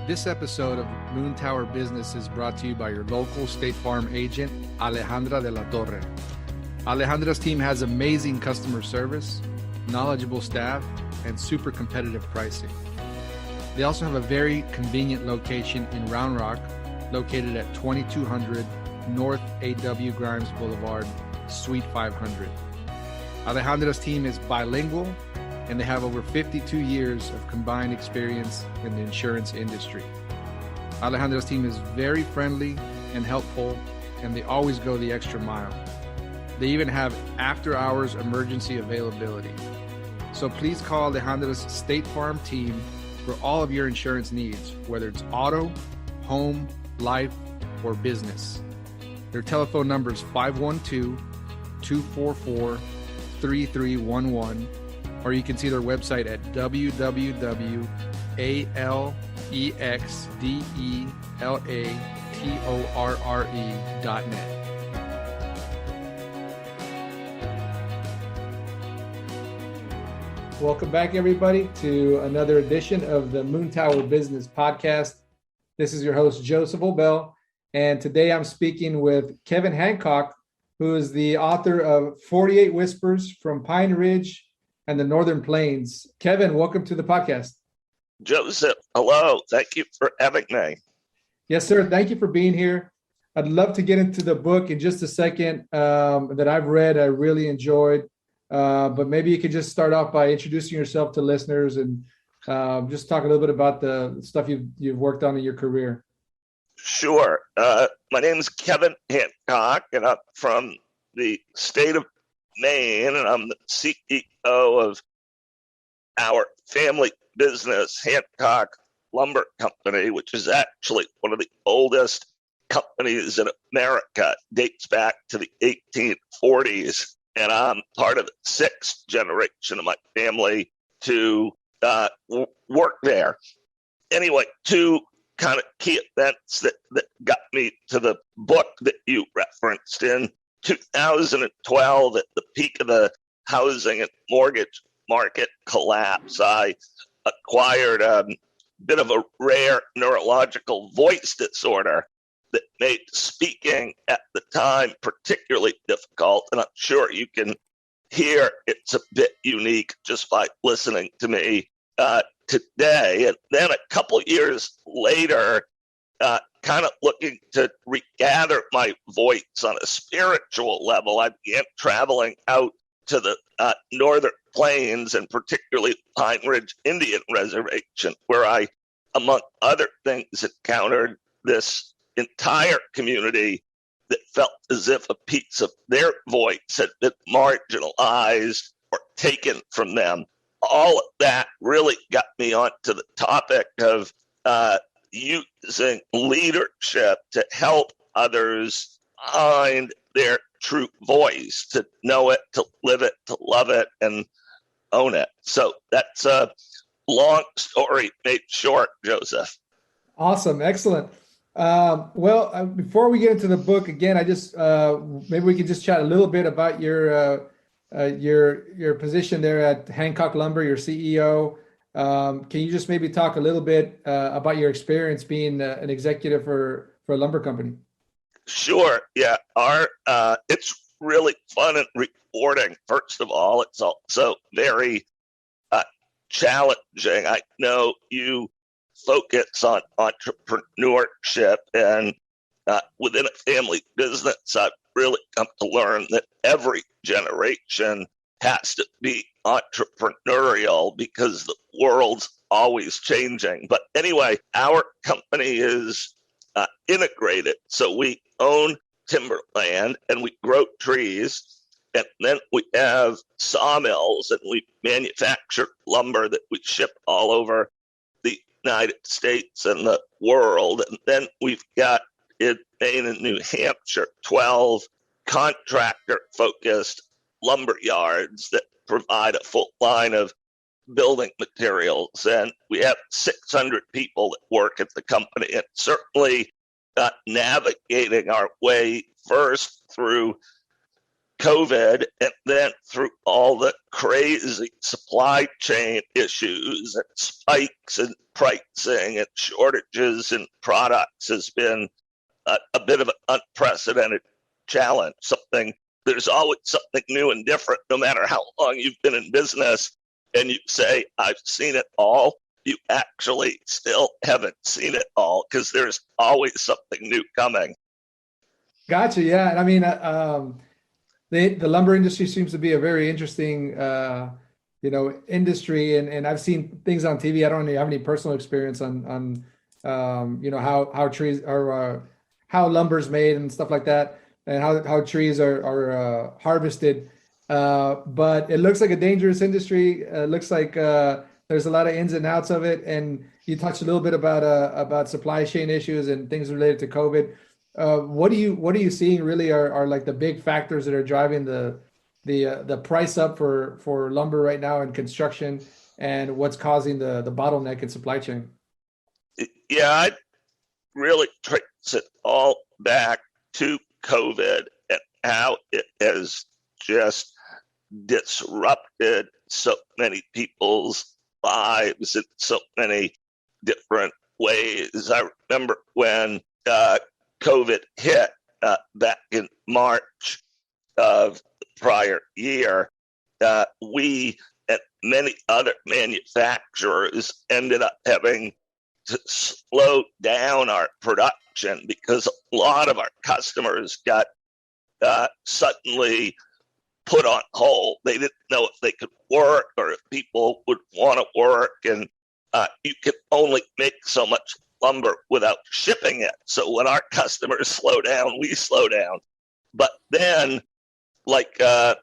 This episode of Moontower Business is brought to you by your local State Farm agent, Alejandra de la Torre. Alejandra's team has amazing customer service, knowledgeable staff, and super competitive pricing. They also have a very convenient location in Round Rock, located at 2200 North A.W. Grimes Boulevard, Suite 500. Alejandra's team is bilingual, and they have over 52 years of combined experience in the insurance industry. Alejandra's team is very friendly and helpful, and they always go the extra mile. They even have after-hours emergency availability. So please call Alejandra's State Farm team for all of your insurance needs, whether it's auto, home, life, or business. Their telephone number is 512-244-3311, or you can see their website at www.alexdelatorre.net. Welcome back, everybody, to another edition of the Moontower Business Podcast. This is your host, Joseph Obel, and today I'm speaking with Kevin Hancock, who is the author of 48 Whispers from Pine Ridge and the Northern Plains. Kevin, welcome to the podcast. Joseph, hello. Thank you for having me. Yes, sir. Thank you for being here. I'd love to get into the book in just a second that I've read. I really enjoyed. But maybe you could just start off by introducing yourself to listeners and just talk a little bit about the stuff you've worked on in your career. Sure. My name is Kevin Hancock, and I'm from the state of Maine, and I'm the CEO of our family business, Hancock Lumber Company, which is actually one of the oldest companies in America. It dates back to the 1840s, and I'm part of the sixth generation of my family to work there. Anyway, two kind of key events that got me to the book that you referenced. In 2012, at the peak of the housing and mortgage market collapse, I acquired a bit of a rare neurological voice disorder that made speaking at the time particularly difficult. And I'm sure you can hear it's a bit unique just by listening to me today. And then a couple years later, kind of looking to regather my voice on a spiritual level, I began traveling out to the Northern Plains, and particularly Pine Ridge Indian Reservation, where I, among other things, encountered this entire community that felt as if a piece of their voice had been marginalized or taken from them. All of that really got me onto the topic of using leadership to help others find their true voice, to know it, to live it, to love it, and own it. So that's a long story made short, Joseph. Awesome. Excellent. Before we get into the book, again, I just maybe we could just chat a little bit about your position there at Hancock Lumber, your CEO. Can you just maybe talk a little bit about your experience being an executive for a lumber company? Sure. Yeah. It's really fun and rewarding. First of all, it's also very challenging. I know you focus on entrepreneurship, and within a family business, I've really come to learn that every generation has to be entrepreneurial because the world's always changing. But anyway, our company is integrated. So we own timberland and we grow trees, and then we have sawmills and we manufacture lumber that we ship all over the United States and the world. And then we've got in Maine and New Hampshire 12 contractor-focused lumber yards that provide a full line of building materials. And we have 600 people that work at the company, and certainly navigating our way first through COVID, and then through all the crazy supply chain issues and spikes in pricing and shortages in products, has been a bit of an unprecedented challenge. There's always something new and different, no matter how long you've been in business. And you say, I've seen it all. You actually still haven't seen it all, because there's always something new coming. Gotcha. Yeah. And I mean, the lumber industry seems to be a very interesting, industry. And I've seen things on TV. I don't really have any personal experience on how trees are, how lumber's made and stuff like that, and how trees are harvested. But it looks like a dangerous industry. It looks like there's a lot of ins and outs of it. And you touched a little bit about supply chain issues and things related to COVID. What are you seeing really are like the big factors that are driving the price up for lumber right now in construction, and what's causing the bottleneck in supply chain? Yeah, I really trace it all back to COVID and how it has just disrupted so many people's lives in so many different ways. I remember when COVID hit back in March of the prior year, we and many other manufacturers ended up having to slow down our production because a lot of our customers got suddenly put on hold. They didn't know if they could work or if people would want to work, and you can only make so much lumber without shipping it. So when our customers slow down, we slow down. But then, like a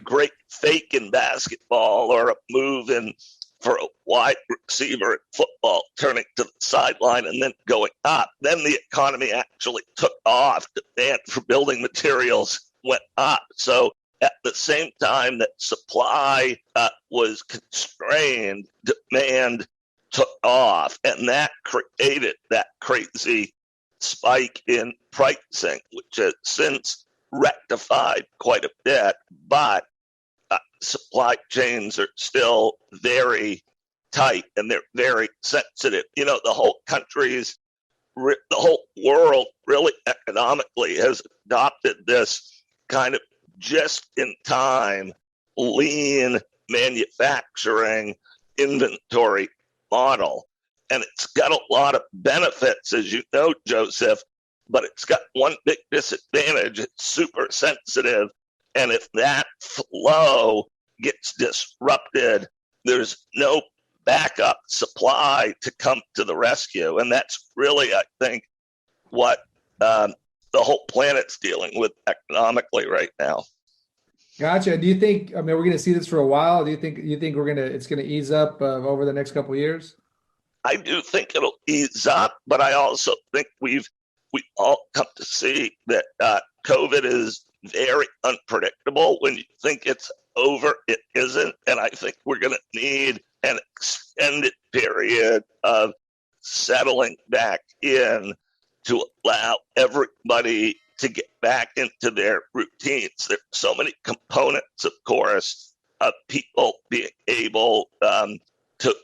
great fake in basketball or a move in for a wide receiver in football turning to the sideline and then going up, then the economy actually took off. Demand for building materials went up. So at the same time that supply was constrained, demand took off, and that created that crazy spike in pricing, which has since rectified quite a bit, but supply chains are still very tight and they're very sensitive. The whole the whole world really economically has adopted this kind of just-in-time, lean manufacturing inventory model. And it's got a lot of benefits, as you know, Joseph, but it's got one big disadvantage. It's super sensitive. And if that flow gets disrupted, there's no backup supply to come to the rescue. And that's really, I think, what the whole planet's dealing with economically right now. Gotcha. Do you think, we're going to see this for a while? Do you think it's going to ease up over the next couple of years? I do think it'll ease up, but I also think we've all come to see that COVID is very unpredictable. When you think it's over, it isn't. And I think we're going to need an extended period of settling back in to allow everybody to get back into their routines. There's so many components, of course, of people being able to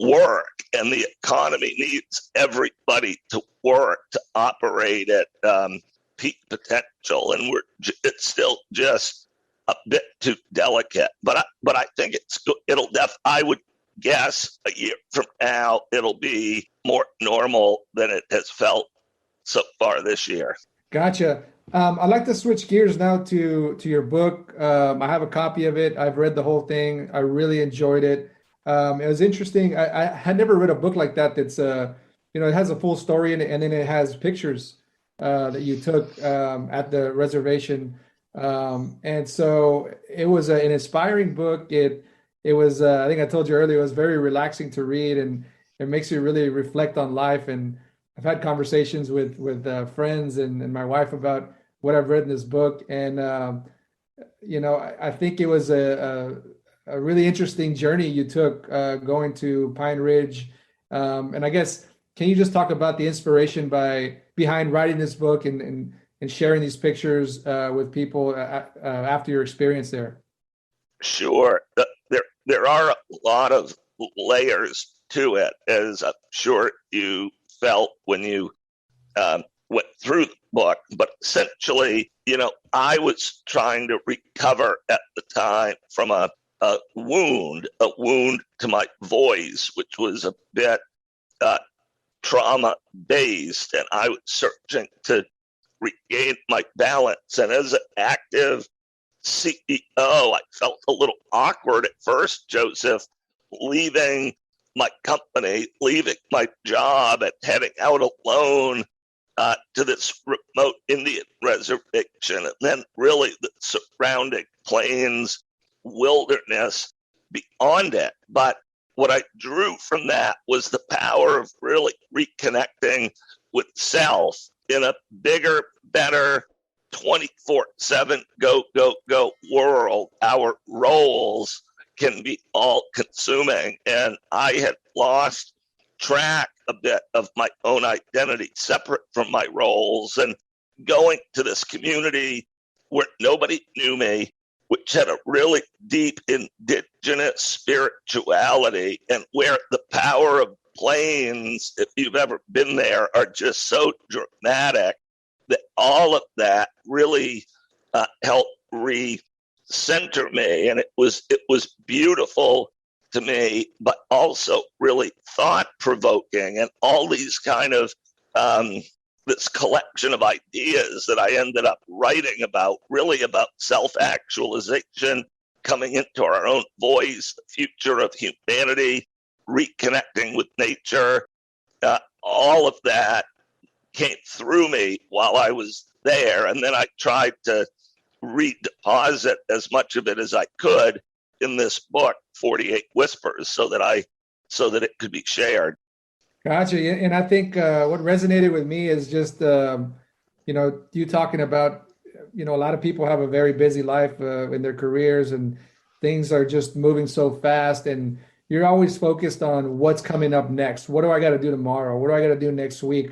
work, and the economy needs everybody to work to operate at peak potential, and it's still just a bit too delicate. But I think I would guess a year from now it'll be more normal than it has felt so far this year. Gotcha. I'd like to switch gears now to your book. I have a copy of it. I've read the whole thing. I really enjoyed it. It was interesting. I had never read a book like that. That's it has a full story in it, and then it has pictures that you took at the reservation. And so it was an inspiring book. It was I think I told you earlier, it was very relaxing to read, and it makes you really reflect on life. And I've had conversations with friends and my wife about what I've read in this book, and I think it was a really interesting journey you took going to Pine Ridge. And I guess, can you just talk about the inspiration behind writing this book, and and sharing these pictures with people after your experience there? Sure. There are a lot of layers to it, as I'm sure you felt when you went through the book. But essentially, I was trying to recover at the time from a wound to my voice, which was a bit trauma based, and I was searching to regain my balance. And as an active CEO, I felt a little awkward at first, Joseph, leaving my company, leaving my job, and heading out alone to this remote Indian reservation, and then really the surrounding plains, wilderness beyond it. But what I drew from that was the power of really reconnecting with self in a bigger, better 24/7 go, go, go world. Our roles can be all consuming. And I had lost track a bit of my own identity separate from my roles, and going to this community where nobody knew me, which had a really deep indigenous spirituality, and where the power of plains, if you've ever been there, are just so dramatic, that all of that really helped recenter me. And it was beautiful to me, but also really thought-provoking, and all these kind of this collection of ideas that I ended up writing about, really about self-actualization, coming into our own voice, the future of humanity, reconnecting with nature. All of that came through me while I was there, and then I tried to redeposit as much of it as I could in this book, 48 Whispers, so that it could be shared. Gotcha. And I think what resonated with me is just, you talking about, a lot of people have a very busy life in their careers, and things are just moving so fast, and you're always focused on what's coming up next. What do I got to do tomorrow? What do I got to do next week?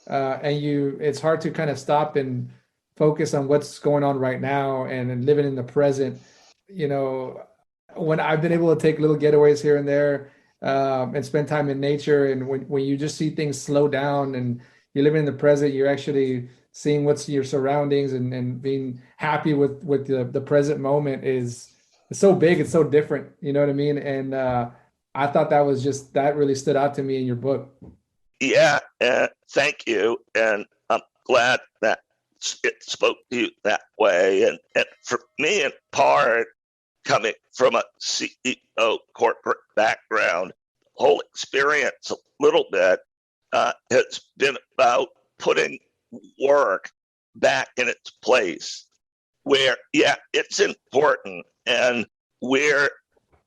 It's hard to kind of stop and focus on what's going on right now and living in the present. When I've been able to take little getaways here and there, and spend time in nature, and when you just see things slow down and you're living in the present, you're actually seeing what's your surroundings, and being happy with the present moment it's so big, it's so different, you know what I mean? And I thought that really stood out to me in your book. Yeah, thank you, and I'm glad that it spoke to you that way. And for me, in part, coming from a CEO corporate background, the whole experience a little bit has been about putting work back in its place, where, yeah, it's important, and we're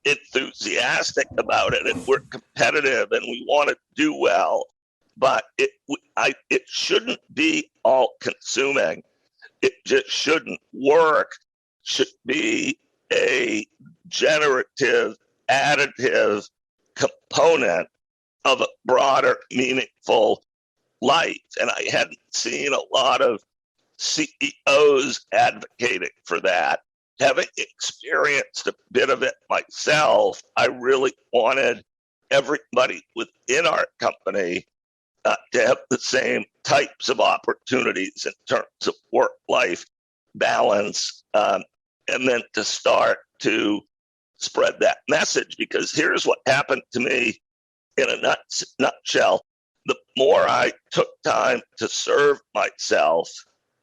enthusiastic about it, and we're competitive, and we want to do well, but it shouldn't be all consuming. It just shouldn't. Work should be a generative, additive component of a broader, meaningful life. And I hadn't seen a lot of CEOs advocating for that. Having experienced a bit of it myself, I really wanted everybody within our company to have the same types of opportunities in terms of work-life balance, and then to start to spread that message. Because here's what happened to me in a nutshell. The more I took time to serve myself,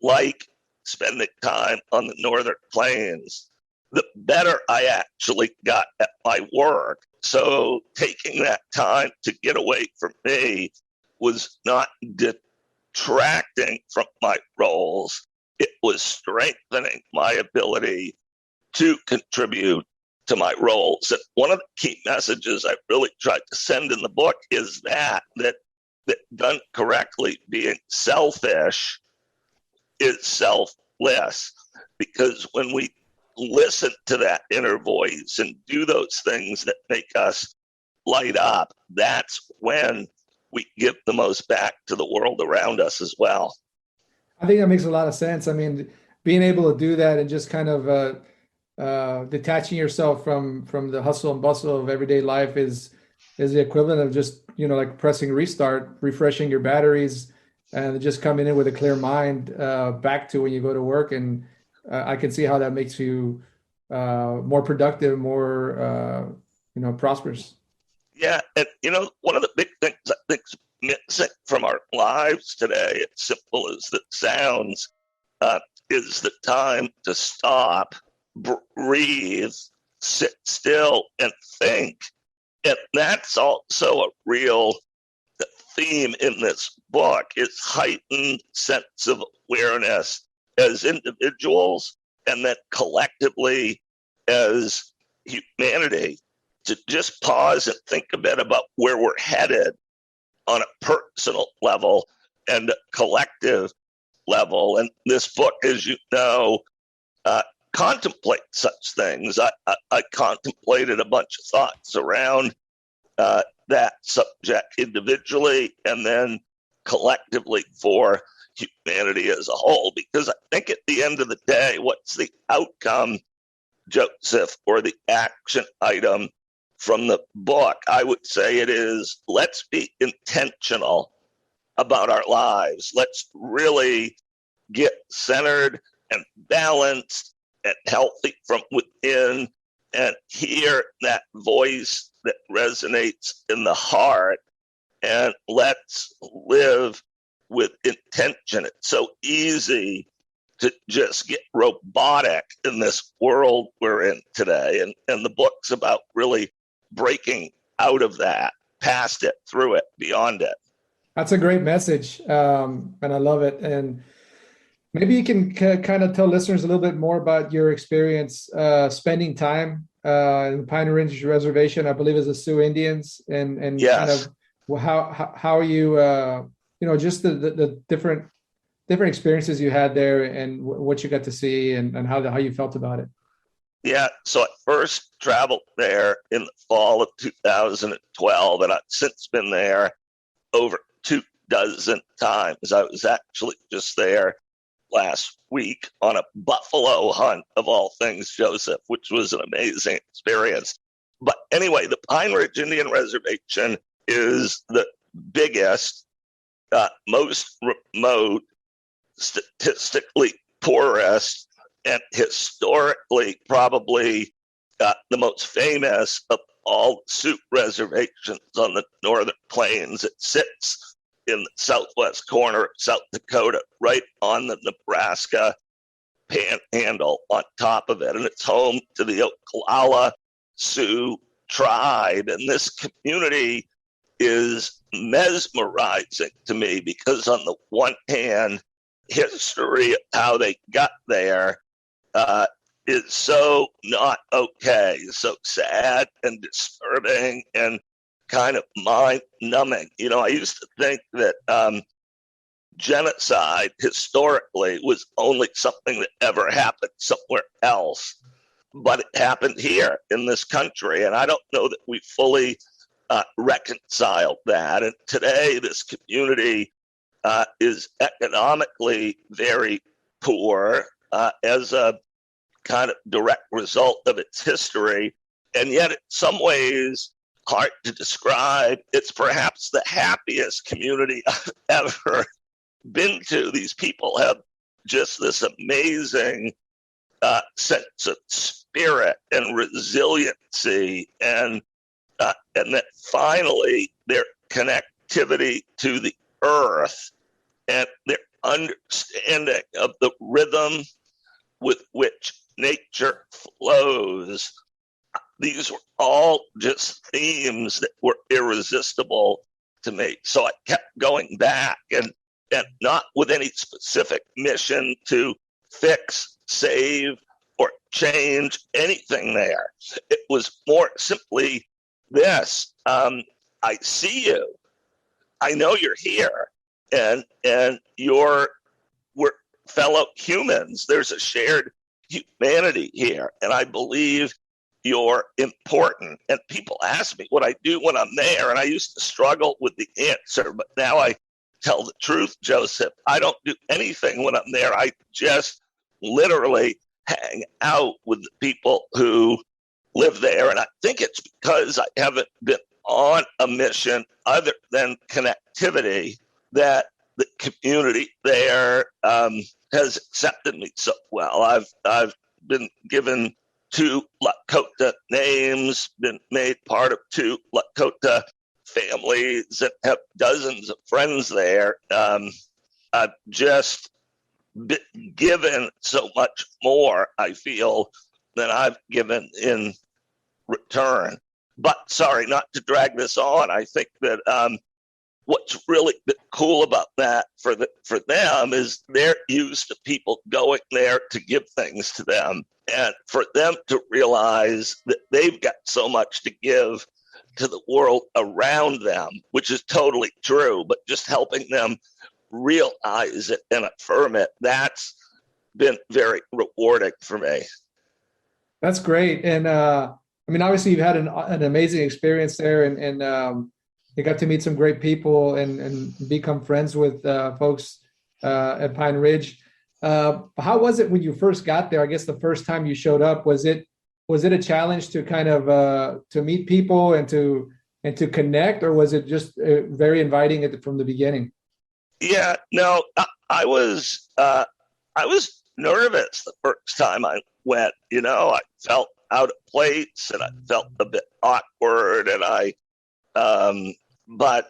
like spending time on the northern plains, the better I actually got at my work. So taking that time to get away from me was not detracting from my roles. It was strengthening my ability to contribute to my roles. And one of the key messages I really tried to send in the book is that done correctly, being selfish is selfless. Because when we listen to that inner voice and do those things that make us light up, that's when we give the most back to the world around us as well. I think that makes a lot of sense. I mean, being able to do that and just kind of detaching yourself from the hustle and bustle of everyday life is the equivalent of just, like pressing restart, refreshing your batteries, and just coming in with a clear mind back to when you go to work. And I can see how that makes you more productive, more prosperous. Yeah, and one of the big things I think is missing from our lives today, as simple as it sounds, is the time to stop, breathe, sit still, and think. And that's also a real theme in this book, is heightened sense of awareness as individuals and then collectively as humanity, to just pause and think a bit about where we're headed on a personal level and a collective level. And this book, as you know, contemplates such things. I contemplated a bunch of thoughts around that subject individually and then collectively for humanity as a whole, because I think at the end of the day, what's the outcome, Joseph, or the action item from the book? I would say it is, let's be intentional about our lives. Let's really get centered and balanced and healthy from within and hear that voice that resonates in the heart. And let's live with intention. It's so easy to just get robotic in this world we're in today. And the book's about really breaking out of that, past it, through it, beyond it. That's a great message, and I love it. And maybe you can kind of tell listeners a little bit more about your experience spending time in the Pine Ridge Reservation, I believe, as the Sioux Indians, and Yes. kind of how you just the different experiences you had there and what you got to see and how you felt about it. Yeah, so I first traveled there in the fall of 2012, and I've since been there over 24 times. I was actually just there last week on a buffalo hunt, of all things, Joseph, which was an amazing experience. But anyway, the Pine Ridge Indian Reservation is the biggest, most remote, statistically poorest, and historically probably the most famous of all Sioux reservations on the northern plains. It sits in the southwest corner of South Dakota, right on the Nebraska panhandle on top of it. And it's home to the Oglala Sioux tribe. And this community is mesmerizing to me because, on the one hand, history of how they got there is so not okay, so sad and disturbing and kind of mind-numbing. I used to think that genocide historically was only something that ever happened somewhere else, but it happened here in this country, and I don't know that we fully reconciled that. And today, this community is economically very poor as a kind of direct result of its history, and yet in some ways hard to describe. It's perhaps the happiest community I've ever been to. These people have just this amazing sense of spirit and resiliency, and that finally their connectivity to the earth and their understanding of the rhythm with which nature flows. These were all just themes that were irresistible to me. So I kept going back, and not with any specific mission to fix, save, or change anything there. It was more simply this: I see you. I know you're here, and we're fellow humans. There's a shared humanity here, and I believe you're important. And people ask me what I do when I'm there, and I used to struggle with the answer, but now I tell the truth, Joseph, I don't do anything when I'm there. I just literally hang out with the people who live there. And I think it's because I haven't been on a mission other than connectivity that the community there has accepted me so well. I've been given 2 Lakota names, been made part of 2 Lakota families, and have dozens of friends there. I've just been given so much more, I feel, than I've given in return. But sorry, not to drag this on. I think that what's really been cool about that for them is they're used to people going there to give things to them. And for them to realize that they've got so much to give to the world around them, which is totally true, but just helping them realize it and affirm it, that's been very rewarding for me. That's great. And I mean, obviously you've had an amazing experience there, and you got to meet some great people and become friends with folks at Pine Ridge. How was it when you first got there? I guess the first time you showed up, was it a challenge to kind of to meet people and to connect, or was it just very inviting from the beginning? Yeah, no, I was nervous the first time I went. You know, I felt out of place and I felt a bit awkward, and but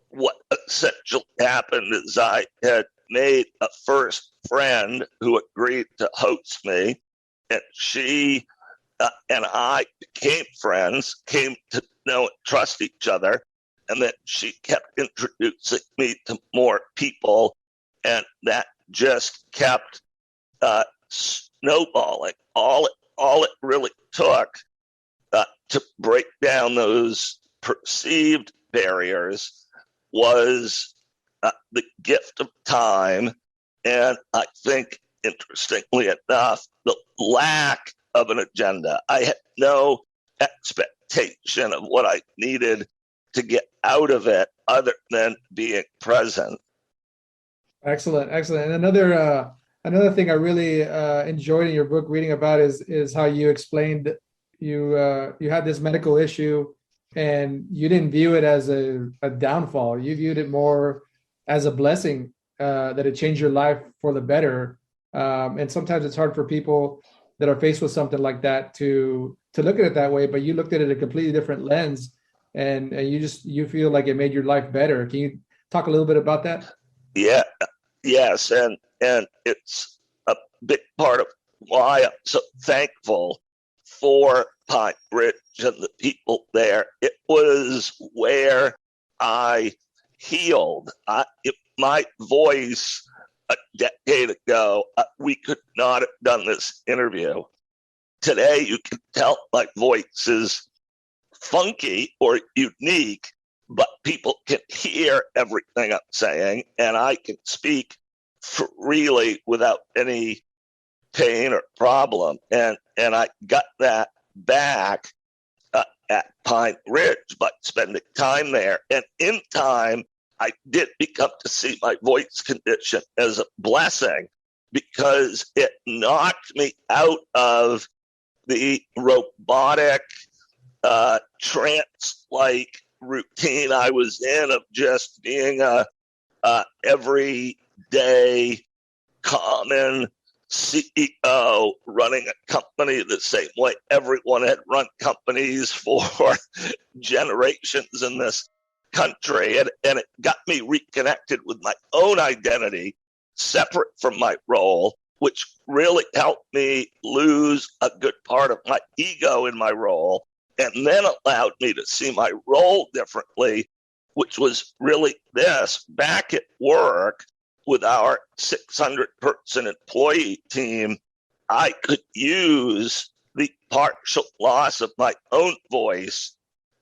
what essentially happened is I had made a first friend who agreed to host me, and she and I became friends, came to know and trust each other, and then she kept introducing me to more people, and that just kept snowballing. All it really took to break down those perceived barriers was the gift of time, and I think, interestingly enough, the lack of an agenda. I had no expectation of what I needed to get out of it other than being present. Excellent. And another thing I really enjoyed in your book reading about is how you explained you had this medical issue, and you didn't view it as a downfall. You viewed it more as a blessing, that it changed your life for the better. And sometimes it's hard for people that are faced with something like that to look at it that way, but you looked at it a completely different lens, and you feel like it made your life better. Can you talk a little bit about that? Yeah, yes, and it's a big part of why I'm so thankful for Pine Ridge and the people there. It was where I healed. My voice a decade ago, we could not have done this interview. Today, you can tell my voice is funky or unique, but people can hear everything I'm saying, and I can speak freely without any pain or problem. And I got that back at Pine Ridge by spending time there. And in time, I did become to see my voice condition as a blessing, because it knocked me out of the robotic, trance-like routine I was in of just being a everyday, common CEO running a company the same way everyone had run companies for generations in this country. And it got me reconnected with my own identity, separate from my role, which really helped me lose a good part of my ego in my role, and then allowed me to see my role differently, which was really this: back at work with our 600-person employee team, I could use the partial loss of my own voice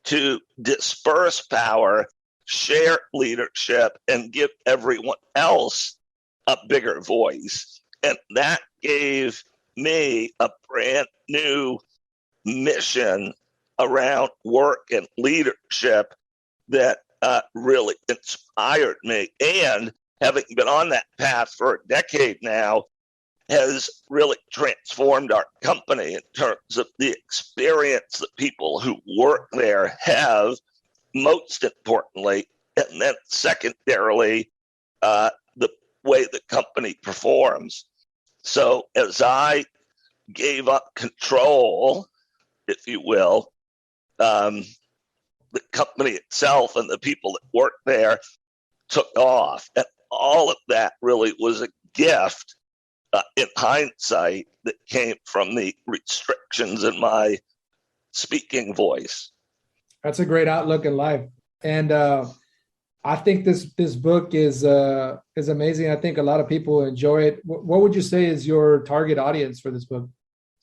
to disperse power, share leadership, and give everyone else a bigger voice. And that gave me a brand new mission around work and leadership that really inspired me. And having been on that path for a decade now, has really transformed our company in terms of the experience that people who work there have, most importantly, and then secondarily, the way the company performs. So as I gave up control, if you will, the company itself and the people that work there took off. And all of that really was a gift in hindsight that came from the restrictions in my speaking voice. That's a great outlook in life. And I think this book is amazing. I think a lot of people enjoy it. What would you say is your target audience for this book?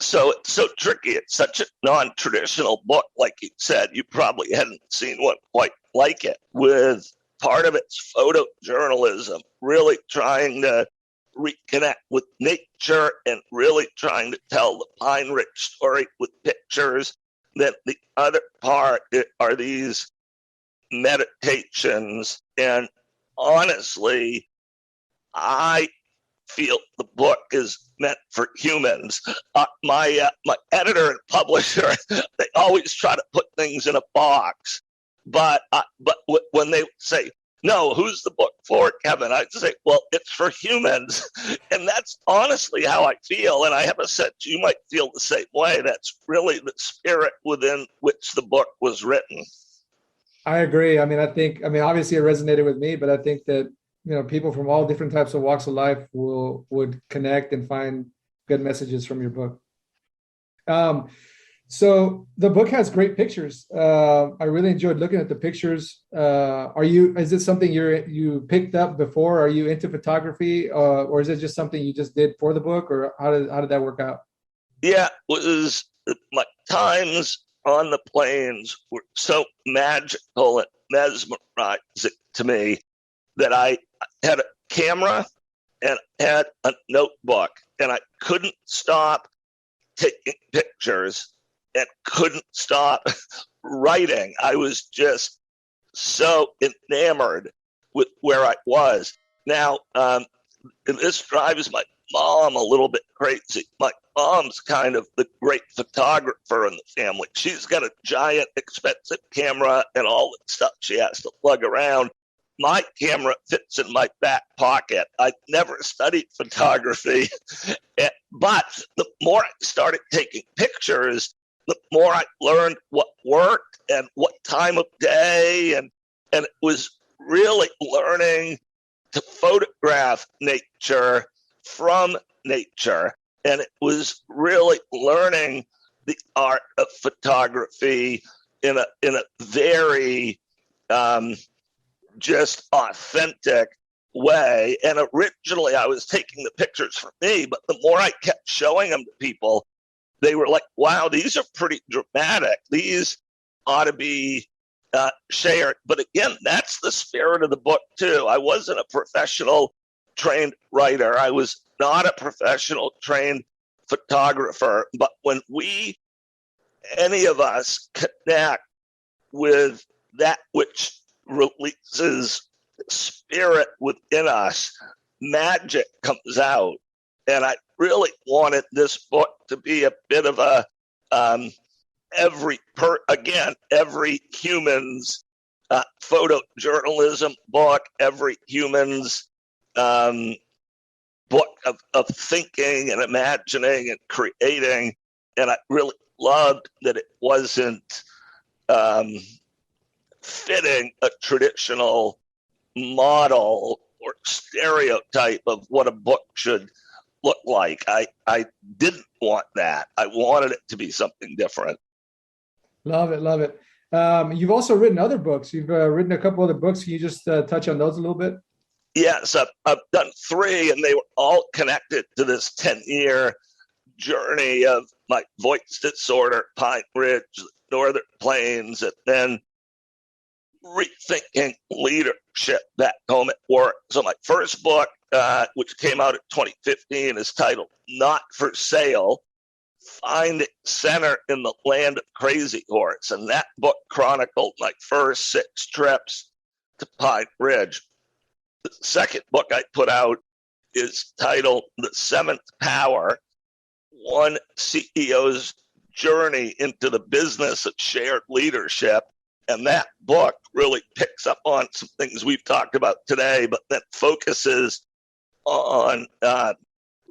So it's so tricky. It's such a non-traditional book. Like you said, you probably hadn't seen one quite like it, with part of its photojournalism, really trying to reconnect with nature and really trying to tell the Pine Ridge story with pictures. Then the other part are these meditations. And honestly, I feel the book is meant for humans. My editor and publisher, they always try to put things in a box. But when they say, no, who's the book for, Kevin? I'd say, well, it's for humans. And that's honestly how I feel. And I have a sense you might feel the same way. That's really the spirit within which the book was written. I agree. I mean, obviously it resonated with me, but I think that, people from all different types of walks of life would connect and find good messages from your book. So the book has great pictures. I really enjoyed looking at the pictures. Is it something you picked up before? Are you into photography, or is it just something you just did for the book, or how did that work out? Yeah, it was my times on the plains were so magical and mesmerizing to me that I had a camera and had a notebook, and I couldn't stop taking pictures and couldn't stop writing. I was just so enamored with where I was. Now, and this drives my mom a little bit crazy. My mom's kind of the great photographer in the family. She's got a giant, expensive camera and all the stuff she has to lug around. My camera fits in my back pocket. I never studied photography, but the more I started taking pictures, the more I learned what worked and what time of day, and it was really learning to photograph nature from nature. And it was really learning the art of photography in a very just authentic way. And originally I was taking the pictures for me, but the more I kept showing them to people, they were like, wow, these are pretty dramatic. These ought to be shared. But again, that's the spirit of the book too. I wasn't a professional trained writer. I was not a professional trained photographer. But when any of us connect with that which releases spirit within us, magic comes out. And I really wanted this book to be a bit of a every human's photojournalism book, every human's book of thinking and imagining and creating. And I really loved that it wasn't fitting a traditional model or stereotype of what a book should look like. I didn't want that. I wanted it to be something different. Love it. You've also written other books. You've written a couple other books. Can you just touch on those a little bit? Yes, I've done 3, and they were all connected to this 10-year journey of my voice disorder, Pine Ridge, Northern Plains, and then rethinking leadership back home at work. So my first book, which came out in 2015, is titled Not for Sale, Finding Center in the Land of Crazy Horse. And that book chronicled my first 6 trips to Pine Ridge. The second book I put out is titled The Seventh Power, One CEO's Journey into the Business of Shared Leadership. And that book really picks up on some things we've talked about today, but then focuses on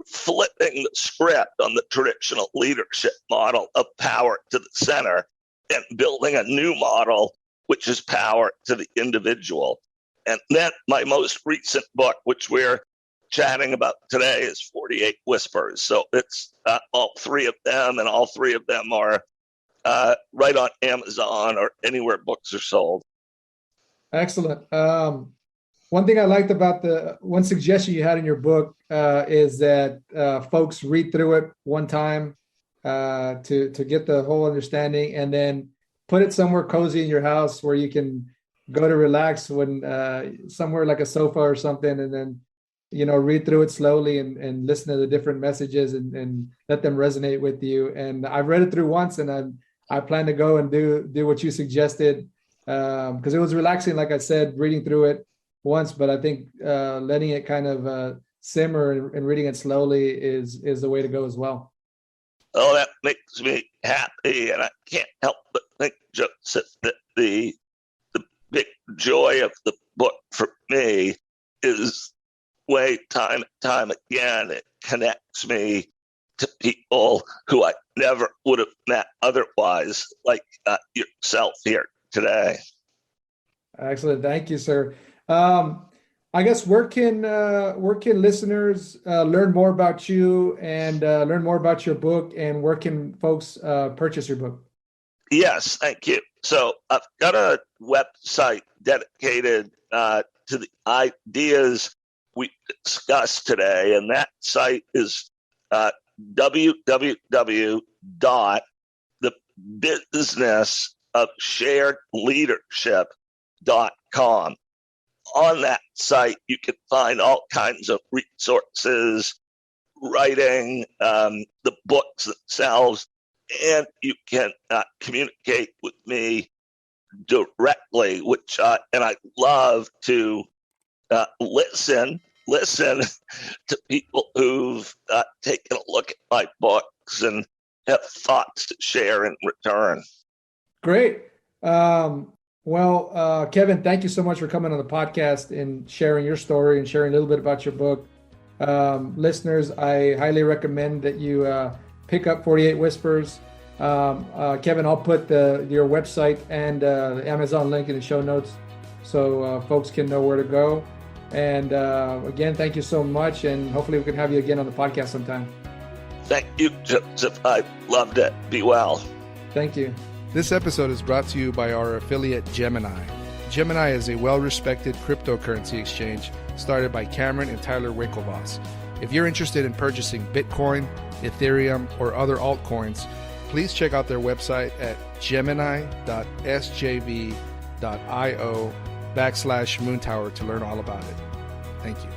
flipping the script on the traditional leadership model of power to the center and building a new model, which is power to the individual. And then my most recent book, which we're chatting about today, is 48 Whispers. So it's all three of them, and all three of them are right on Amazon or anywhere books are sold. Excellent. One thing I liked about one suggestion you had in your book is that folks read through it one time to get the whole understanding, and then put it somewhere cozy in your house where you can go to relax when somewhere like a sofa or something, and then read through it slowly and listen to the different messages and let them resonate with you. And I've read it through once, and I plan to go and do what you suggested because it was relaxing, like I said, reading through it once, but I think letting it kind of simmer and reading it slowly is the way to go as well. Oh, that makes me happy, and I can't help but think, Joseph, that the big joy of the book for me is way time and time again it connects me to people who I never would have met otherwise, like yourself here today. Excellent, thank you, sir. I guess where can listeners learn more about you and learn more about your book, and where can folks purchase your book? Yes, thank you. So I've got a website dedicated to the ideas we discussed today, and that site is www.thebusinessofsharedleadership.com. On that site, you can find all kinds of resources, writing, the books themselves, and you can communicate with me directly, which and I love to listen to people who've taken a look at my books and have thoughts to share in return. Great. Well, Kevin, thank you so much for coming on the podcast and sharing your story and sharing a little bit about your book. Listeners, I highly recommend that you pick up 48 Whispers. Kevin, I'll put your website and the Amazon link in the show notes so folks can know where to go. And again, thank you so much, and hopefully we can have you again on the podcast sometime. Thank you, Joseph. I loved it. Be well. Thank you. This episode is brought to you by our affiliate Gemini. Gemini is a well-respected cryptocurrency exchange started by Cameron and Tyler Winklevoss. If you're interested in purchasing Bitcoin, Ethereum, or other altcoins, please check out their website at gemini.sjv.io/Moontower to learn all about it. Thank you.